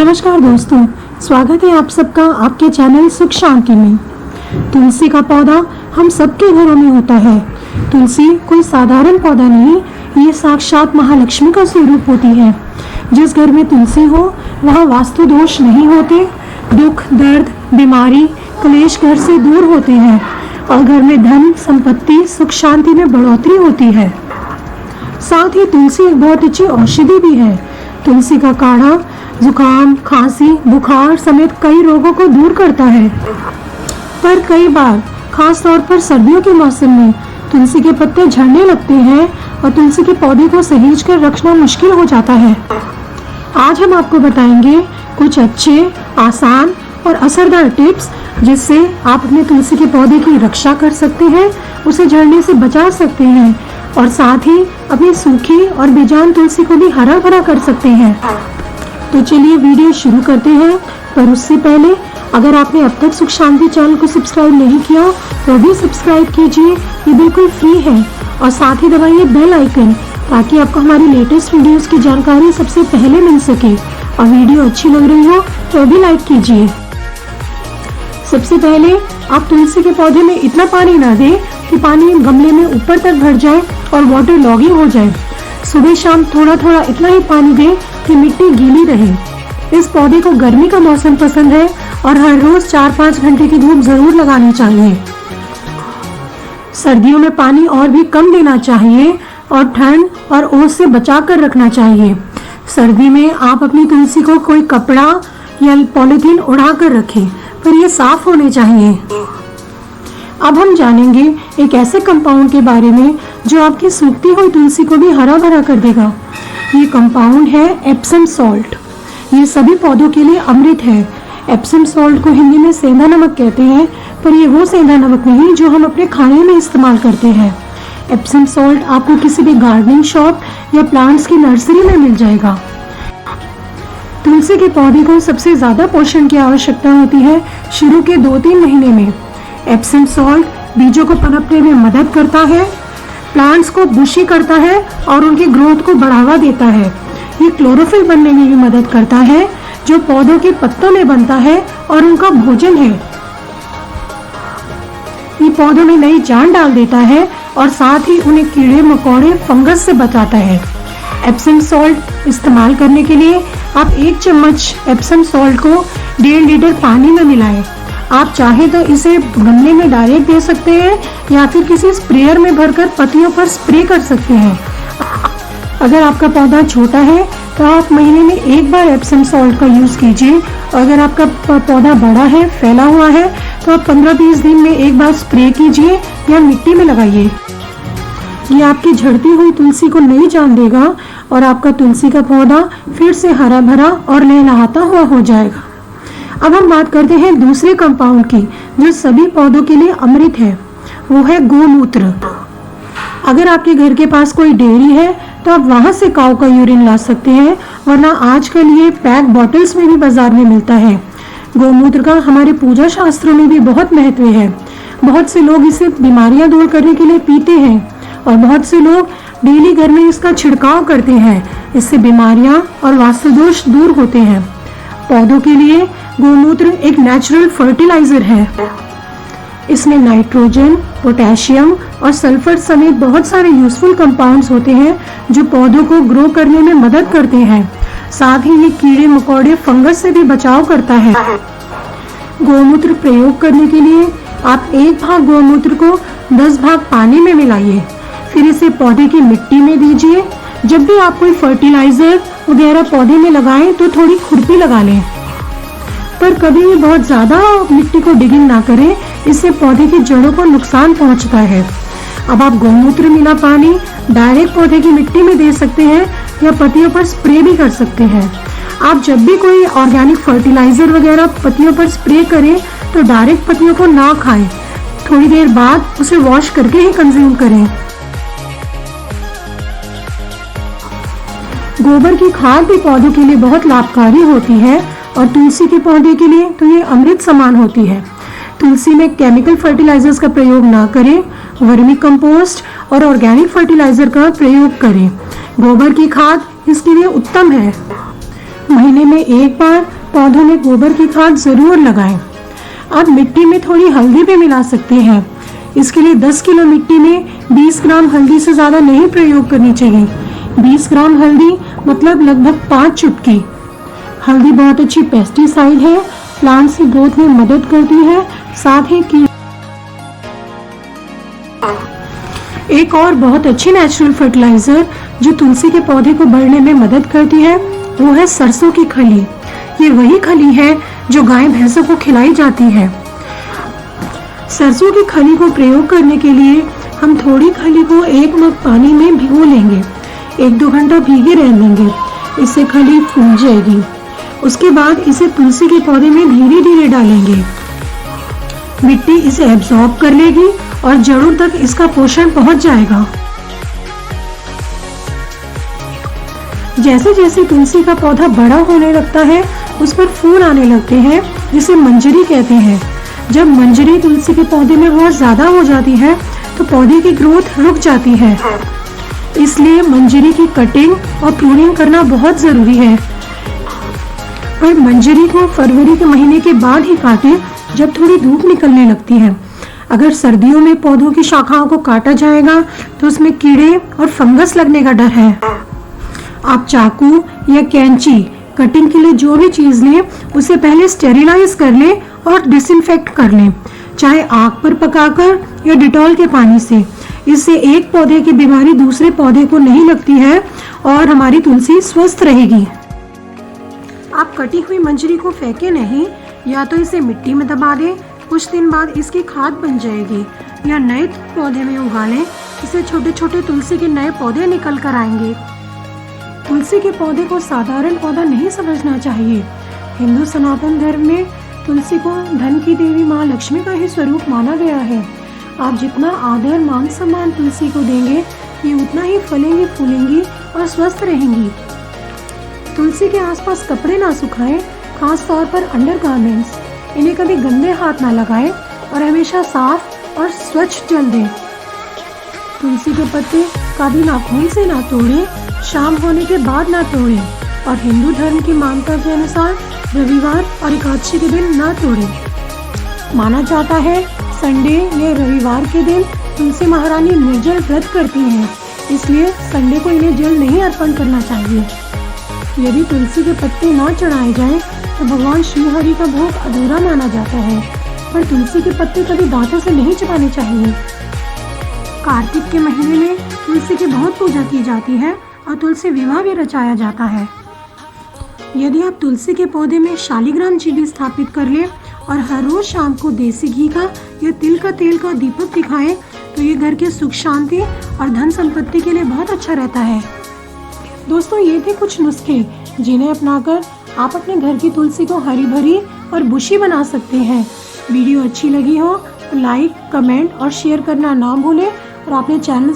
नमस्कार दोस्तों, स्वागत है आप सबका आपके चैनल सुख शांति में। तुलसी का पौधा हम सबके घरों में होता है। तुलसी कोई साधारण पौधा नहीं, ये साक्षात महालक्ष्मी का स्वरूप होती है। जिस घर में तुलसी हो वहाँ वास्तु दोष नहीं होते, दुख दर्द बीमारी क्लेश घर से दूर होते हैं और घर में धन संपत्ति सुख शांति में बढ़ोतरी होती है। साथ ही तुलसी एक बहुत अच्छी औषधि भी है। तुलसी का काढ़ा जुकाम खांसी बुखार समेत कई रोगों को दूर करता है। पर कई बार खास तौर पर सर्दियों के मौसम में तुलसी के पत्ते झड़ने लगते हैं और तुलसी के पौधे को सहेज कर रखना मुश्किल हो जाता है। आज हम आपको बताएंगे कुछ अच्छे आसान और असरदार टिप्स जिससे आप अपने तुलसी के पौधे की रक्षा कर सकते हैं, उसे झड़ने से बचा सकते हैं और साथ ही अपनी सूखी और बेजान तुलसी को भी हरा भरा कर सकते हैं। तो चलिए वीडियो शुरू करते हैं। पर उससे पहले अगर आपने अब तक सुख शांति चैनल को सब्सक्राइब नहीं किया तो भी सब्सक्राइब कीजिए, ये बिल्कुल फ्री है। और साथ ही दबाइए बेल आइकन ताकि आपको हमारी लेटेस्ट वीडियोस की जानकारी सबसे पहले मिल सके। और वीडियो अच्छी लग रही हो तो भी लाइक कीजिए। सबसे पहले आप तुलसी के पौधे में इतना पानी ना दें कि पानी गमले में ऊपर तक भर जाए और वाटर लॉगिंग हो जाए। सुबह शाम थोड़ा थोड़ा इतना ही पानी दें कि मिट्टी गीली रहे। इस पौधे को गर्मी का मौसम पसंद है और हर रोज 4-5 घंटे की धूप जरूर लगानी चाहिए। सर्दियों में पानी और भी कम देना चाहिए और ठंड और ओस से बचा कर रखना चाहिए। सर्दी में आप अपनी तुलसी को कोई कपड़ा या पॉलीथीन उड़ा कर रखें, पर ये साफ होने चाहिए। अब हम जानेंगे एक ऐसे कंपाउंड के बारे में जो आपकी सूखती हुई तुलसी को भी हरा भरा कर देगा। ये कंपाउंड है एप्सम सॉल्ट। ये सभी पौधों के लिए अमृत है। एप्सम सॉल्ट को हिंदी में सेंधा नमक कहते हैं, पर ये वो सेंधा नमक नहीं जो हम अपने खाने में इस्तेमाल करते हैं। एप्सम सॉल्ट आपको किसी भी गार्डनिंग शॉप या प्लांट्स की नर्सरी में मिल जाएगा। तुलसी के पौधे को सबसे ज्यादा पोषण की आवश्यकता होती है शुरू के 2-3 महीने में। एप्सम सॉल्ट बीजों को पनपने में मदद करता है, प्लांट्स को बुशी करता है और उनकी ग्रोथ को बढ़ावा देता है। ये क्लोरोफिल बनने में भी मदद करता है जो पौधों के पत्तों में बनता है और उनका भोजन है। ये पौधों में नई जान डाल देता है और साथ ही उन्हें कीड़े मकोड़े फंगस से बचाता है। एप्सम सॉल्ट इस्तेमाल करने के लिए आप 1 चम्मच एप्सम सॉल्ट को 1.5 लीटर पानी में मिलाएं। आप चाहे तो इसे गमले में डायरेक्ट दे सकते हैं या फिर किसी स्प्रेयर में भरकर पत्तियों पर स्प्रे कर सकते हैं। अगर आपका पौधा छोटा है तो आप महीने में 1 बार एप्सम सॉल्ट का यूज कीजिए। और अगर आपका पौधा बड़ा है फैला हुआ है तो आप 15-20 दिन में 1 बार स्प्रे कीजिए या मिट्टी में लगाइए। ये आपकी झड़ती हुई तुलसी को नई जान देगा और आपका तुलसी का पौधा फिर से हरा भरा और लहलहाता हुआ हो जाएगा। अब हम बात करते हैं दूसरे कंपाउंड की जो सभी पौधों के लिए अमृत है, वो है गोमूत्र। अगर आपके घर के पास कोई डेयरी है तो आप वहां से काऊ का यूरिन ला सकते हैं, वरना आजकल ये पैक बॉटल्स में भी बाजार में मिलता है। गोमूत्र का हमारे पूजा शास्त्रों में भी बहुत महत्व है। बहुत से लोग इसे बीमारियां दूर करने के लिए पीते हैं और बहुत से लोग डेली घर में इसका छिड़काव करते हैं। इससे बीमारियां और वास्तु दोष दूर होते हैं। पौधों के लिए गोमूत्र एक नेचुरल फर्टिलाइजर है। इसमें नाइट्रोजन पोटेशियम और सल्फर समेत बहुत सारे यूजफुल कंपाउंड्स होते हैं जो पौधों को ग्रो करने में मदद करते हैं। साथ ही ये कीड़े मकोड़े फंगस से भी बचाव करता है। गोमूत्र प्रयोग करने के लिए आप 1 भाग गोमूत्र को 10 भाग पानी में मिलाइए, फिर इसे पौधे की मिट्टी में दीजिए। जब भी आप कोई फर्टिलाइजर वगैरह पौधे में लगाएं तो थोड़ी खुरपी लगा लें, पर कभी भी बहुत ज्यादा मिट्टी को डिगिंग ना करें, इससे पौधे की जड़ों को नुकसान पहुंचता है। अब आप गोमूत्र मिला पानी डायरेक्ट पौधे की मिट्टी में दे सकते हैं या पत्तियों पर स्प्रे भी कर सकते हैं। आप जब भी कोई ऑर्गेनिक फर्टिलाइजर वगैरह पत्तियों पर स्प्रे करें तो डायरेक्ट पत्तियों को ना खाएं, थोड़ी देर बाद उसे वॉश करके ही कंज्यूम करें। गोबर की खाद भी पौधों के लिए बहुत लाभकारी होती है और तुलसी के पौधे के लिए तो ये अमृत समान होती है। तुलसी में केमिकल फर्टिलाइजर्स का प्रयोग ना करें, वर्मी कंपोस्ट और ऑर्गेनिक फर्टिलाइजर का प्रयोग करें। गोबर की खाद इसके लिए उत्तम है। महीने में एक बार पौधों में गोबर की खाद जरूर लगाएं। आप मिट्टी में थोड़ी हल्दी भी मिला सकते हैं। इसके लिए 10 किलो मिट्टी में 20 ग्राम हल्दी से ज़्यादा नहीं प्रयोग करनी चाहिए। 20 ग्राम हल्दी मतलब लगभग 5 चुटकी। हल्दी बहुत अच्छी पेस्टिसाइड है, प्लांट्स की ग्रोथ में मदद करती है, साथ ही एक और बहुत अच्छी नेचुरल फर्टिलाइजर जो तुलसी के पौधे को बढ़ने में मदद करती है वो है सरसों की खली। ये वही खली है जो गाय भैंसों को खिलाई जाती है। सरसों की खली को प्रयोग करने के लिए हम थोड़ी खली को 1 मग पानी में भिगो लेंगे। 1-2 घंटा भीगे रह देंगे, इससे खली फूल जाएगी। उसके बाद इसे तुलसी के पौधे में धीरे धीरे डालेंगे। मिट्टी इसे एब्जॉर्ब कर लेगी और जड़ों तक इसका पोषण पहुंच जाएगा। जैसे जैसे तुलसी का पौधा बड़ा होने लगता है उस पर फूल आने लगते हैं, जिसे मंजरी कहते हैं। जब मंजरी तुलसी के पौधे में बहुत ज्यादा हो जाती है तो पौधे की ग्रोथ रुक जाती है। इसलिए मंजरी की कटिंग और प्रूनिंग करना बहुत जरूरी है। पर मंजरी को फरवरी के महीने के बाद ही काटें, जब थोड़ी धूप निकलने लगती है। अगर सर्दियों में पौधों की शाखाओं को काटा जाएगा तो उसमें कीड़े और फंगस लगने का डर है। आप चाकू या कैंची कटिंग के लिए जो भी चीज लें उसे पहले स्टेरिलाइज कर लें और डिसइंफेक्ट कर लें, चाहे आग पर पकाकर या डिटॉल के पानी से। इससे एक पौधे की बीमारी दूसरे पौधे को नहीं लगती है और हमारी तुलसी स्वस्थ रहेगी। आप कटी हुई मंजरी को फेंके नहीं, या तो इसे मिट्टी में दबा दें, कुछ दिन बाद इसकी खाद बन जाएगी, या नए पौधे में उगा लें। इससे छोटे छोटे तुलसी के नए पौधे निकल कर आएंगे। तुलसी के पौधे को साधारण पौधा नहीं समझना चाहिए। हिंदू सनातन धर्म में तुलसी को धन की देवी माँ लक्ष्मी का ही स्वरूप माना गया है। आप जितना आदर मान सम्मान तुलसी को देंगे, ये उतना ही फलेंगी, फूलेंगी और स्वस्थ रहेंगी। तुलसी के आसपास कपड़े ना सुखाएं, खास तौर पर अंडरगारमेंट्स। इन्हें कभी गंदे हाथ ना लगाएं और हमेशा साफ और स्वच्छ जल दें। तुलसी के पत्ते कभी नाखून से ना तोड़ें, शाम होने के बाद ना तोड़ें और हिंदू धर्म की मान्यता के अनुसार रविवार और एकादशी के दिन ना तोड़ें। माना जाता है संडे या रविवार के दिन तुलसी महारानी निर्जल व्रत करती हैं, इसलिए संडे को इन्हें जल नहीं अर्पण करना चाहिए। यदि तुलसी के पत्ते ना चढ़ाए जाएं तो भगवान श्री हरि का भोग अधूरा माना जाता है। पर तुलसी के पत्ते कभी दांतों से नहीं चबाने चाहिए। कार्तिक के महीने में तुलसी की बहुत पूजा की जाती है और तुलसी विवाह भी रचाया जाता है। यदि आप तुलसी के पौधे में शालिग्राम चिली स्थापित कर लें और हर रोज शाम को देसी घी का या तिल का तेल का दीपक दिखाएं तो ये घर के सुख शांति और धन संपत्ति के लिए बहुत अच्छा रहता है। दोस्तों, ये थे कुछ नुस्खे जिन्हें अपनाकर आप अपने घर की तुलसी को हरी भरी और बुशी बना सकते हैं। वीडियो अच्छी लगी हो तो लाइक, कमेंट और शेयर करना ना भूलें और अपने चैनल